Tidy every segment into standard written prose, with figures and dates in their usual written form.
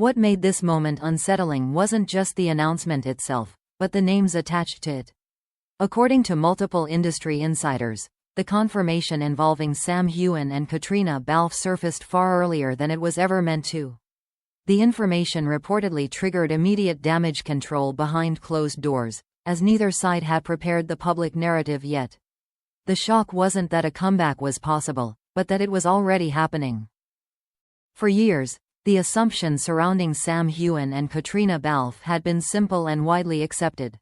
What made this moment unsettling wasn't just the announcement itself, but the names attached to it. According to multiple industry insiders, the confirmation involving Sam Heughan and Caitríona Balfe surfaced far earlier than it was ever meant to. The information reportedly triggered immediate damage control behind closed doors, as neither side had prepared the public narrative yet. The shock wasn't that a comeback was possible, but that it was already happening. For years, the assumption surrounding Sam Heughan and Caitríona Balfe had been simple and widely accepted.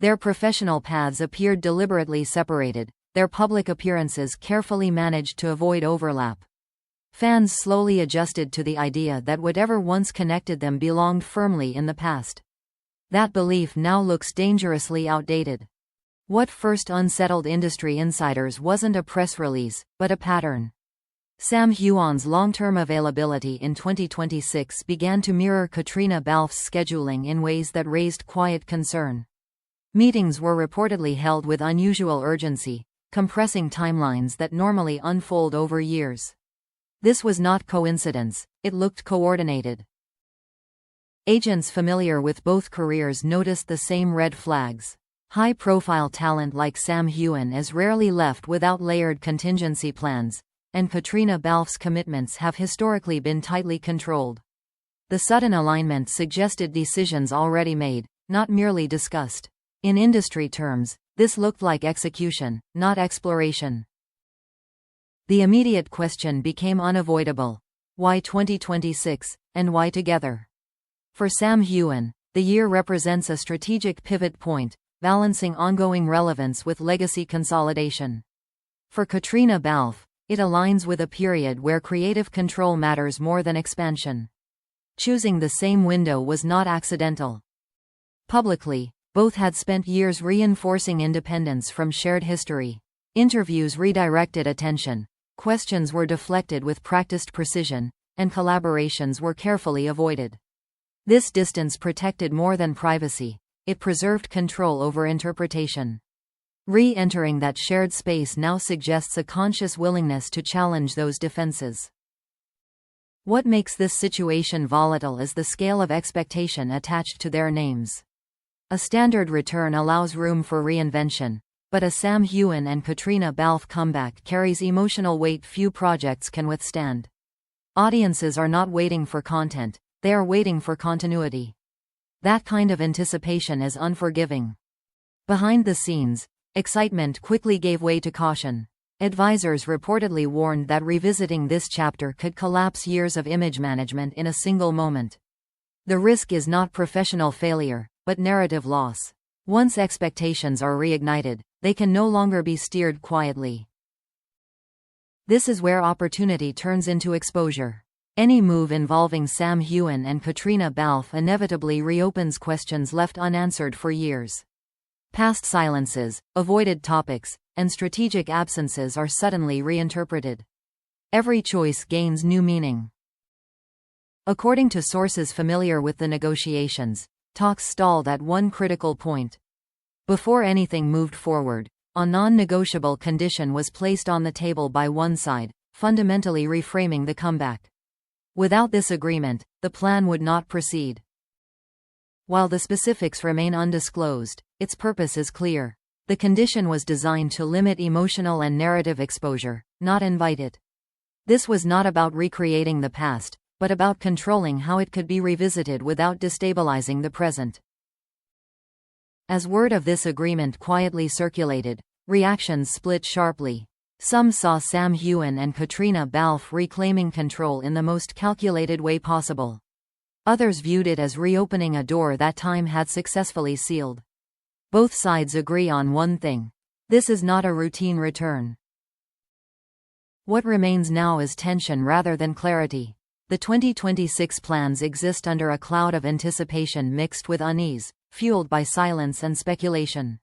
Their professional paths appeared deliberately separated, their public appearances carefully managed to avoid overlap. Fans slowly adjusted to the idea that whatever once connected them belonged firmly in the past. That belief now looks dangerously outdated. What first unsettled industry insiders wasn't a press release, but a pattern. Sam Heughan's long-term availability in 2026 began to mirror Caitríona Balfe's scheduling in ways that raised quiet concern. Meetings were reportedly held with unusual urgency, compressing timelines that normally unfold over years. This was not coincidence, it looked coordinated. Agents familiar with both careers noticed the same red flags. High-profile talent like Sam Heughan is rarely left without layered contingency plans, and Caitríona Balfe's commitments have historically been tightly controlled. The sudden alignment suggested decisions already made, not merely discussed. In industry terms, this looked like execution, not exploration. The immediate question became unavoidable. Why 2026, and why together? For Sam Heughan, the year represents a strategic pivot point, balancing ongoing relevance with legacy consolidation. For Caitríona Balfe, it aligns with a period where creative control matters more than expansion. Choosing the same window was not accidental. Publicly, both had spent years reinforcing independence from shared history. Interviews redirected attention, questions were deflected with practiced precision, and collaborations were carefully avoided. This distance protected more than privacy, it preserved control over interpretation. Re-entering that shared space now suggests a conscious willingness to challenge those defenses. What makes this situation volatile is the scale of expectation attached to their names. A standard return allows room for reinvention, but a Sam Heughan and Caitríona Balfe comeback carries emotional weight few projects can withstand. Audiences are not waiting for content, they are waiting for continuity. That kind of anticipation is unforgiving. Behind the scenes, excitement quickly gave way to caution. Advisors reportedly warned that revisiting this chapter could collapse years of image management in a single moment. The risk is not professional failure, but narrative loss. Once expectations are reignited, they can no longer be steered quietly. This is where opportunity turns into exposure. Any move involving Sam Heughan and Caitríona Balfe inevitably reopens questions left unanswered for years. Past silences, avoided topics, and strategic absences are suddenly reinterpreted. Every choice gains new meaning. According to sources familiar with the negotiations, talks stalled at one critical point. Before anything moved forward, a non-negotiable condition was placed on the table by one side, fundamentally reframing the comeback. Without this agreement, the plan would not proceed. While the specifics remain undisclosed, its purpose is clear. The condition was designed to limit emotional and narrative exposure, not invite it. This was not about recreating the past, but about controlling how it could be revisited without destabilizing the present. As word of this agreement quietly circulated, reactions split sharply. Some saw Sam Heughan and Caitríona Balfe reclaiming control in the most calculated way possible. Others viewed it as reopening a door that time had successfully sealed. Both sides agree on one thing: this is not a routine return. What remains now is tension rather than clarity. The 2026 plans exist under a cloud of anticipation mixed with unease, fueled by silence and speculation.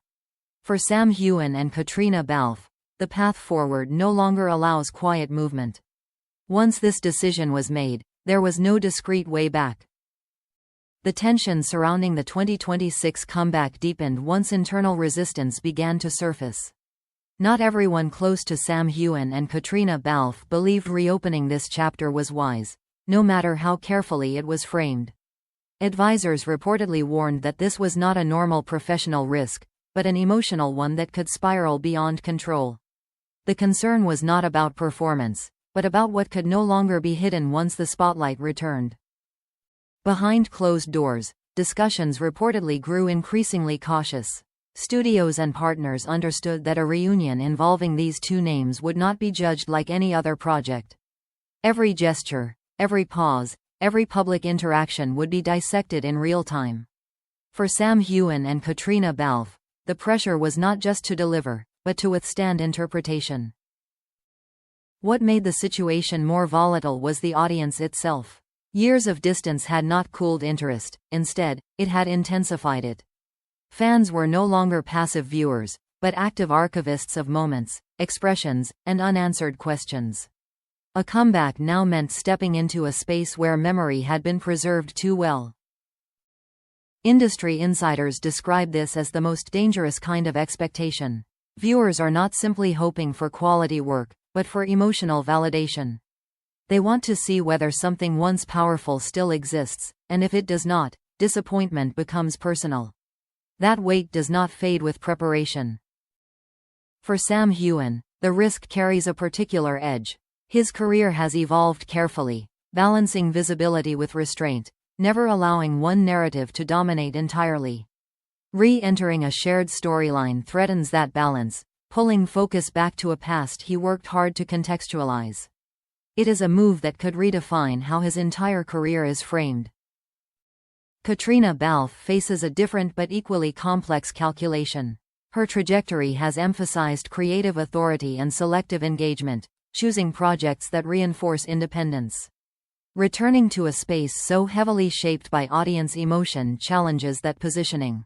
For Sam Heughan and Caitríona Balfe, the path forward no longer allows quiet movement. Once this decision was made, there was no discreet way back. The tension surrounding the 2026 comeback deepened once internal resistance began to surface. Not everyone close to Sam Heughan and Caitríona Balfe believed reopening this chapter was wise. no matter how carefully it was framed. Advisors reportedly warned that this was not a normal professional risk, but an emotional one that could spiral beyond control. The concern was not about performance, but about what could no longer be hidden once the spotlight returned. Behind closed doors, discussions reportedly grew increasingly cautious. Studios and partners understood that a reunion involving these two names would not be judged like any other project. Every gesture, every pause, every public interaction would be dissected in real time. For Sam Heughan and Caitríona Balfe, the pressure was not just to deliver, but to withstand interpretation. What made the situation more volatile was the audience itself. Years of distance had not cooled interest, instead, it had intensified it. Fans were no longer passive viewers, but active archivists of moments, expressions, and unanswered questions. A comeback now meant stepping into a space where memory had been preserved too well. Industry insiders describe this as the most dangerous kind of expectation. Viewers are not simply hoping for quality work, but for emotional validation. They want to see whether something once powerful still exists, and if it does not, disappointment becomes personal. That weight does not fade with preparation. For Sam Heughan, the risk carries a particular edge. His career has evolved carefully, balancing visibility with restraint, never allowing one narrative to dominate entirely. Re-entering a shared storyline threatens that balance, pulling focus back to a past he worked hard to contextualize. It is a move that could redefine how his entire career is framed. Caitríona Balfe faces a different but equally complex calculation. Her trajectory has emphasized creative authority and selective engagement, choosing projects that reinforce independence. Returning to a space so heavily shaped by audience emotion challenges that positioning.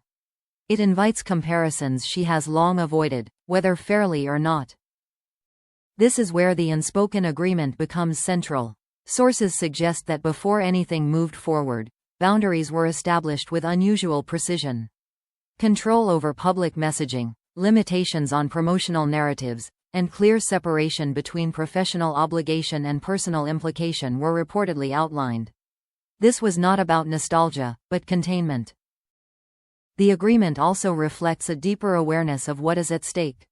It invites comparisons she has long avoided, whether fairly or not. This is where the unspoken agreement becomes central. Sources suggest that before anything moved forward, boundaries were established with unusual precision. Control over public messaging, limitations on promotional narratives, and clear separation between professional obligation and personal implication were reportedly outlined. This was not about nostalgia, but containment. The agreement also reflects a deeper awareness of what is at stake.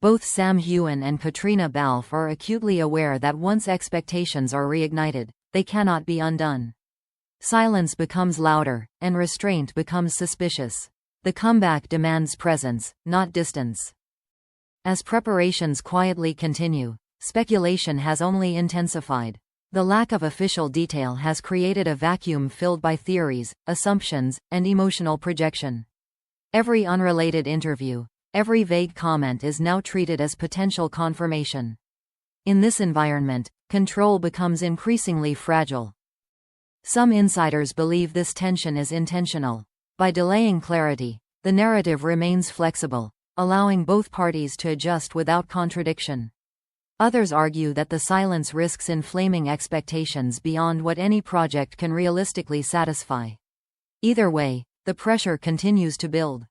Both Sam Heughan and Caitríona Balfe are acutely aware that once expectations are reignited, they cannot be undone. Silence becomes louder, and restraint becomes suspicious. The comeback demands presence, not distance. As preparations quietly continue, speculation has only intensified. The lack of official detail has created a vacuum filled by theories, assumptions, and emotional projection. Every unrelated interview, every vague comment is now treated as potential confirmation. In this environment, control becomes increasingly fragile. Some insiders believe this tension is intentional. By delaying clarity, the narrative remains flexible, allowing both parties to adjust without contradiction. Others argue that the silence risks inflaming expectations beyond what any project can realistically satisfy. Either way, the pressure continues to build.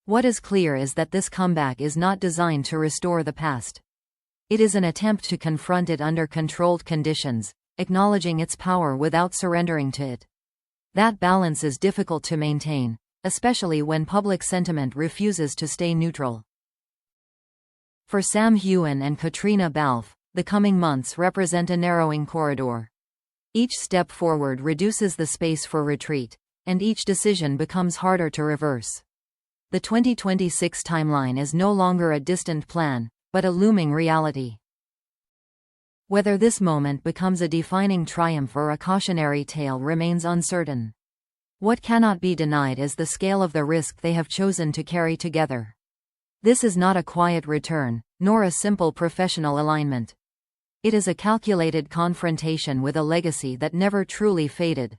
What is clear is that this comeback is not designed to restore the past. It is an attempt to confront it under controlled conditions, acknowledging its power without surrendering to it. That balance is difficult to maintain, especially when public sentiment refuses to stay neutral. For Sam Heughan and Caitríona Balfe, the coming months represent a narrowing corridor. Each step forward reduces the space for retreat, and each decision becomes harder to reverse. The 2026 timeline is no longer a distant plan, but a looming reality. Whether this moment becomes a defining triumph or a cautionary tale remains uncertain. What cannot be denied is the scale of the risk they have chosen to carry together. This is not a quiet return, nor a simple professional alignment. It is a calculated confrontation with a legacy that never truly faded.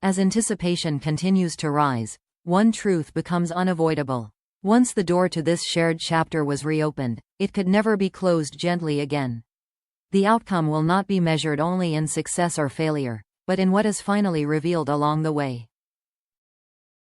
As anticipation continues to rise, one truth becomes unavoidable. Once the door to this shared chapter was reopened, it could never be closed gently again. The outcome will not be measured only in success or failure, but in what is finally revealed along the way.